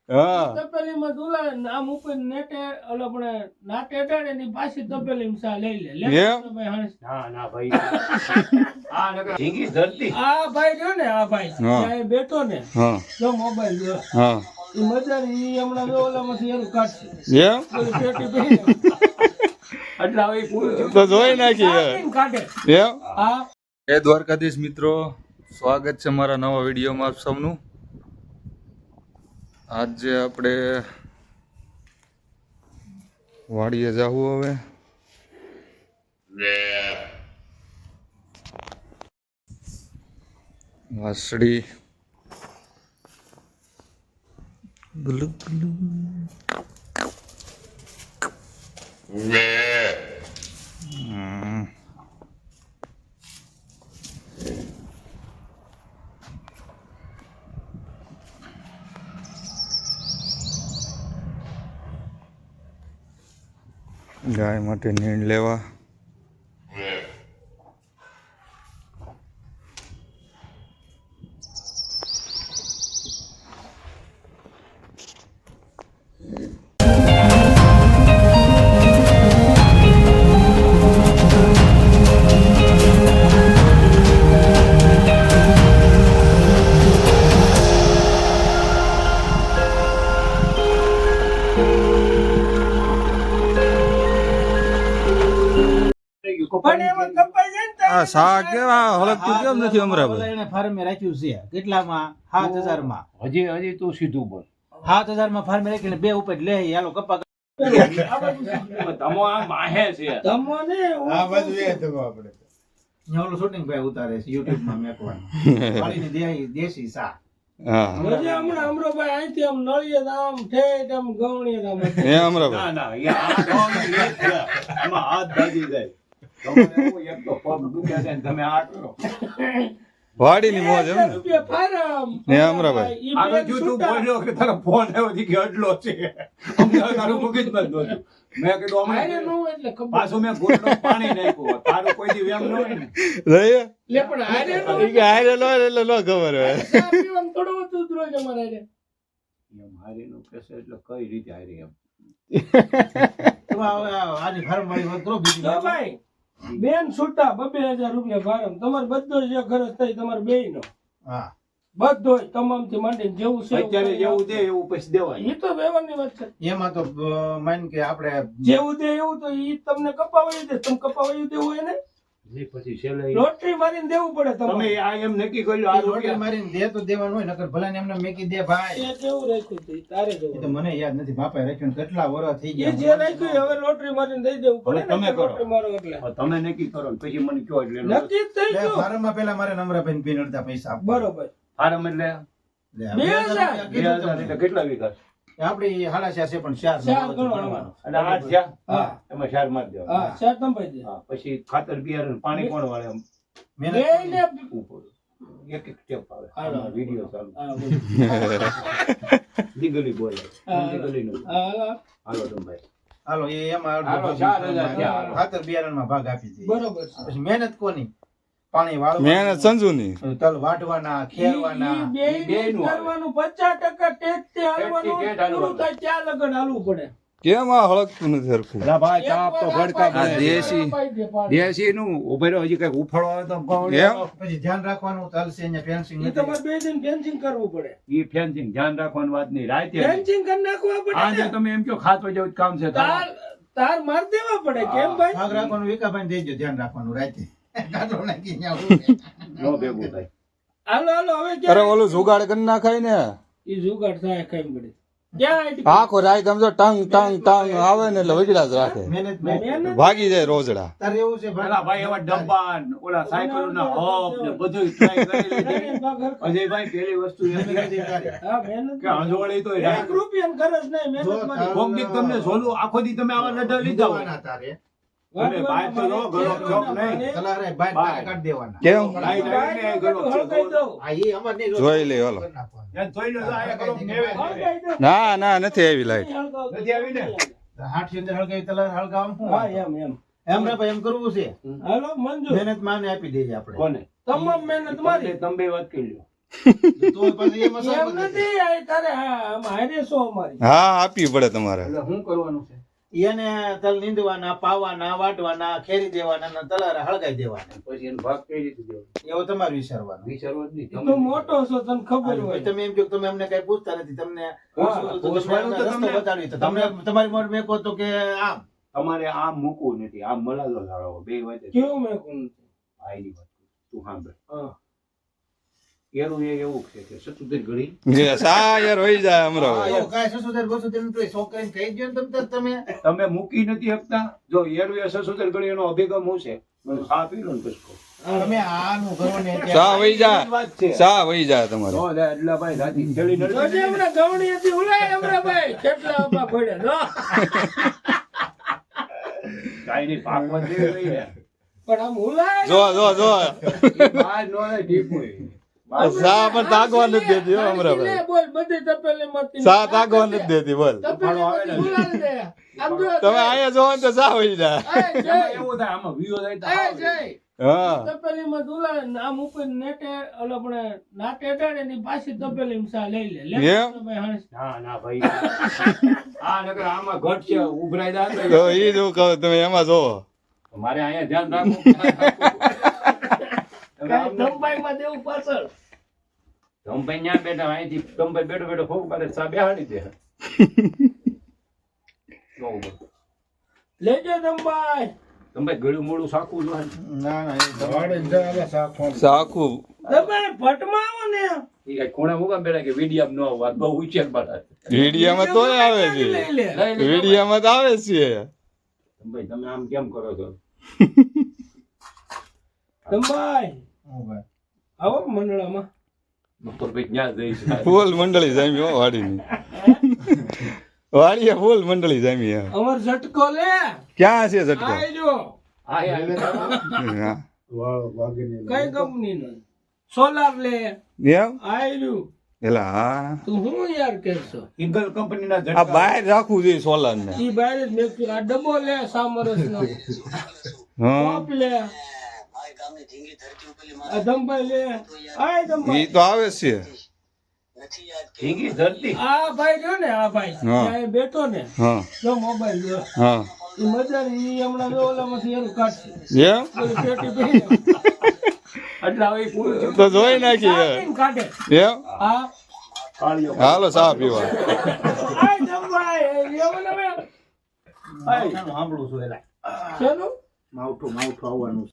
હા તપેલીમાં દુલા નામ ઉપર નેટે ઓલો પણ નાટે અડાડે ની પાછી તપેલીમાં સા લઈ લે ના ના ભાઈ આ નગર ઢીંગી ધરતી આ ભાઈ જો ને આ ભાઈ ત્યાં બેઠો ને હા જો મોબાઈલ જો હા ઈ મજાર ઈ હમણાં જો ઓલામાંથી એનું કાઢશે એમ ઓલી પેટી પહેરીને. એટલે હવે પૂરું તો જોઈ નાખી કાઢીને કાઢે એમ હા એ દ્વારકાધીશ મિત્રો, સ્વાગત છે મારા નવા વિડીયોમાં આપ સૌનું. આજે આપણે વાડીએ જાવું હવે. વાસળી ગુલુ ગુલુ ગાય માટે નીણ લેવા. પણ એમાં કપાઈ જાય ને આ શાક કેવા હલકતું કેમ નથી અમરાભાઈ? એને ફાર્મે રાખ્યું છે કેટલામાં 7000 માં હજી તું સીધું બોલ 7000 માં ફાર્મે રાખીને બે ઉપર લે હાલો કપા તમો આ માહે છે ધમો ને આ બધું એ તો આપણે ઓલો શૂટિંગ ભાઈ ઉતારે છે YouTube માં મેકવાનું વાળીની દેશી સા હા હજી હમણાં અમરોભાઈ અહીંથી આમ નળીએ આમ ઠેઠ આમ ગવણીએ આમ એ અમરાભાઈ ના ના આમાં હાથ ભાગી જાય તમારે એક તો પગ દુખ્યા છે ને તમે આ કરો વાડીની મોજ એમ ને? રૂપિયા ફારમ એ અમરાભાઈ ઈ આગળ બેન જો તું છૂટા. બોલ્યો કે તારો ફોન આવ્યો થી કે અડલો છે અમને તારું મૂકી જ બંધ હતું મેં કીધું આને અમે નો એટલે ખબર. પાછું મેં ગોળનો પાણી નાખ્યું તારું કોઈ દી વેમ ન હોય ને જોઈએ લે પણ આને નો ઈ કે હારે લો એટલે નો ખબર હોય. ચા પીવામાં થોડો વધુ જ રોજ અમારે હારે. એમ હારીનું કહેશે એટલે કઈ રીતે હારી એમ તો આની ફાર્મ વાળી વાત કરો બીજી લે ભાઈ બેન છૂટા 2000 રૂપિયા ફારમ તમારે બધો જે ખર્ચ થાય તમારે બેય નો હા બધો તમામ થી માંડીને જેવું છે અત્યારે જેવું દે એવું પછી દેવાય ઈ તો વ્યવહારની વાત છે. એમાં તો માન કે આપણે જેવું દે એવું તો ઈ તમને કપાવાયું દે તમે કપાવાયું દેવું હોય ને જે પછી છેલ્લે લોટરી મારીને દેવું પડે તમે તમારે આ એમ નક્કી કર્યું આ રોટલી રૂપિયા મારીને દે તો દેવાનું હોય નકર ભલે ને એમને મેકી દે ભાઈ એ કેવું રાખ્યું હતું ઈ તારે એ તો જોવું મને યાદ નથી બાપાએ રાખ્યું ને કેટલા વર્ષ થઈ એ જે ગયા રાખ્યું ઈ હવે લોટરી મારીને દઈ દેવું પડે હવે તમે ને કરો. લોટરી મારો એટલે તમે નક્કી કરો ને પછી મને કયો એટલે નક્કી જ થઈ ગયું ફાર્મમાં પેલા મારે નમ્રભાઈ પીન અડધા પૈસા આપવા. બરોબર ફાર્મ એટલે લે, 2000 2000 કીધું 2000 તમને. એટલે કેટલા વીઘા આપડી હાડા છે પણ ચાર ચાર ગણવાનું. ગણવાનું. અને આ જ્યાં હા એમાં ચાર મારી દેવા હા ચાર તંબાઈ દે હા પછી ખાતર બિયારણ પાણી કોણ વાળે એમ મહેનત બેયને ઉપર એક એક સ્ટેપ આવે હાલો. વિડીયો ચાલુ હા બોલો. દીગલી બોલે હા. દીગલી નું હા હાલો તમે હાલો એ એમાં હાલો, અડધો 4000 થયા. ખાતર બિયારણમાં ભાગ આપી દે બરોબર છે. પછી મહેનત કોની પાણી વાળવાનું મહેનત સંજુની. તલ વાટવાના ખેરવાના ઈ બેયનું ઈ બેયનું કરવાનું 50% ટેક્સથી હાલવાનું ટેક્સથી ટેટ પૂરું થાય ત્યાં લગન હાલવું પડે કેમ આ હળકતું નથી હરખું? અલા ભાઈ તાપ તો ભડકા આ પડે. દેશી. દેશી નું ઉભેરો હજી કઈક ઉફાળો આવે તો એમ? પછી ધ્યાન રાખવાનું તલ છે અહીંયા ફેન્સિંગ ઈ તમારે બે દિન ફેન્સિંગ કરવું પડે ઈ ફેન્સિંગ ધ્યાન રાખવાની વાત નહીં રાતે ફેન્સિંગ કરી નાખવા પડે આજે ને. તમે એમ કહો ખાતો જેવું જ કામ છે તાર તાર માર દેવા પડે કેમ ભાઈ ભાગ રાખવાનું વિકાભાઈ દેજો ધ્યાન રાખવાનું રાતે કાઢો નાખી અહીંયા નો ભેગું થાય હાલો હાલો હવે અરે ક્યાં ઓલું જુગાડ કરી નાખાય ને. ઈ જુગાડ થાય કેમ પડે ક્યાં આઈટી આખો રાત સમજો ટંગ ટંગ ટંગ આવે ને એટલે વગડા જ રાખે. મહેનત મહેનત. ભાગી જાય રોજડા. તારે એવું છે પેલા ભાઈ એવા ડબ્બા ને ઓલા સાયકલ ના હબ ને બધું ટ્રાય કરી લીધી અજયભાઈ પેલી વસ્તુ એમ છે હા મહેનત કે હંજોળી તો એક રૂપિયાની ખર્ચ નહીં મહેનત મારી કોક દી તમને ઝોલું આખો દી તમે આવા લડા લીધા હોય જોવાના તારે તમે બાય તો નો ઘરો ચોક નહીં તલારે બાય તારે કાઢ દેવાના કેમ? લાઈ લાઈને ઘરો હળગાઈ દઉં. આ ઈ અમાર નહીં જોઈ લે, હાલો. કરી નાખવાનું. ત્યાં જોઈ લો આયા કરો નેવે હળગાઈ દઉં. ના ના નથી આવી લાઈટ. નથી આવી ને? હાથની અંદર હળગાવી તલારે હળગાવવાનું શું હા વાંધો? એમ એમ એમ રે ભાઈ એમ કરવું છે હાલો મંજૂર મહેનત માને આપી દઈએ આપણે કોને તમામ મહેનત મારી તમે બે વાત કરી લ્યો તો પછી એમાં એમ શરબત નથી. નથી આ તારે હા આમાં હારે સો અમારી હા આપવી પડે તમારે. એટલે શું કરવાનું છે? એને તલ નીંદવાના, પાવાના, વાટવાના, ખેરી દેવાના ને તલારા હળગાઈ દેવાના. પછી એનો ભાગ કઈ રીતે દેવાનો? એવો તમારે વિચારવાનું. વિચારવું જ નહીં. તું તો મોટો છો તને ખબર હોય તમે એમ કહો કે તમે અમને કઈ પૂછતા નથી, તમને હા, તો પૂછવાનું તો રસ્તો તમને- બતાવી તો તમે તમારી મોઢ મેં કહો તો કે આમ તમારે આમ મૂકવું નથી, આમ મલાલો લાડવો બે વચ્ચે. કેવું મેં કોણ આ એની વાત કરું. તું સાંભળ. હા એરું એ એવું છે કે સતુદર ઘડી જે સા યાર હોઈ જાય હા, અમરાવ. એવું કાંઈ 600 નું તો એ છોકરાને કહી દ્યો ને તમે તમે મૂકી નથી શકતા. જો એરું એ સતુદર ઘડી એનો અભિગમ શું છે? મને ખા પી લો ને પછી કહો. તમે આનું કરો ને એટલે સા વહી એ જાય, જ વાત છે. સા વહી જાય તમારે. જો લે, એટલે ભાઈ રાતી ખેડી તો નડતી જે નથી. હમણાં ગવણી હતી ઉલાય હમણાં ભાઈ કેટલા ઉભા પડ્યા કાંઈ નહીં, પાકમાં જ લેવી હોય ને. પણ આમ ઉલાય જો જો જો એ બહાર ન રહે, ડીપ હોય. બહાર સા પણ તાકવા નથી દેતી હો અમરાભાઈ. બોલ બધી તપેલી માંથી સા તાકવા નથી દેતી બોલ. તપેલી માંથી ઉલાડી દે આમ જો તમે અહીંયા જોવો ને તો સા વહી જાય. એ જય એમાં એવું થાય, આમાં વિયો જાય તો એ હાવ જય હા તપેલી માં ઉલાડે આમ ઉપર નેટે ઓલો આપણે નાટે અડાડે ની પાછી તપેલી માં સા લઈ લે એમ? ભાઈ હાંસ ના ના ભાઈ આ નકર આમાં ઘટ છે, ઉભરાઈ જાય તો ઈ જ હું કહું તમે એમાં જોવો. મારે અહીંયા ધ્યાન રાખવું. કાંઈ ધમભાઈ માં દેવું પાછળ ધમભાઈ ન્યા બેઠા, અહીંથી ધમભાઈ બેઠો બેઠો ફોક મારે સા બેહાડી દે. જોવું બધું. લેજો ધમભાઈ ધમભાઈ ગળું મોડું સાખું જોઈએ. ના ના એ દવાડે જ આવે સાખો સાખું ધમભાઈ ભટમાં આવો ને એ કાંઈ ખૂણા મૂકા બેઠા કે વિડીયો ન આવવા બહુ ઉછેર બાળા. વિડીયામાં તોય આવે છે. લઈ લે વિડીયામાં તો આવે છે. ધમભાઈ તમે આમ કેમ કરો છો? ધમભાઈ હું ભાઈ આવો મંડળામાં મકરભાઈ ન્યા જઈશ. ફૂલ મંડળી જામી હો વાડીની. વાડીએ ફૂલ મંડળી જામી હે. અમાર ઝટકો લે ક્યાં છે ઝટકો? આયજો હા યાર હા. કઈ કંપની નો સોલાર લે એમ? આયરું એલા હા. તું હું યાર કહેશો ઇગલ કંપનીના આ ઝટકા. બહાર રાખવું જોઈએ સોલાર ને. ઈ બહાર જ મેં આ ડબ્બો લે સામરસ નો હા ટોપ લે આ ધમભાઈ લે આય ધમભાઈ ઈ તો આવે છે. ભીંગી ધરતી. આ ભાઈ જો ને આ ભાઈ હા. ત્યાં બેઠો ને હા જો મોબાઈલ જો હા. ઈ મજા ઈ હમણાં જો ઓલામાંથી એનું કાઢશે એમ? ઓલી પેટી પહેરી એટલે હવે ઈ પૂરું થયું. તો જોઈ નાખી કાઢીને કાઢે એમ? હા કાળિયો. હાલો ચા પીવા. આય ધમભાઈ એવન હવે સાંભળું છું એલા શેનું માવઠું આવવાનું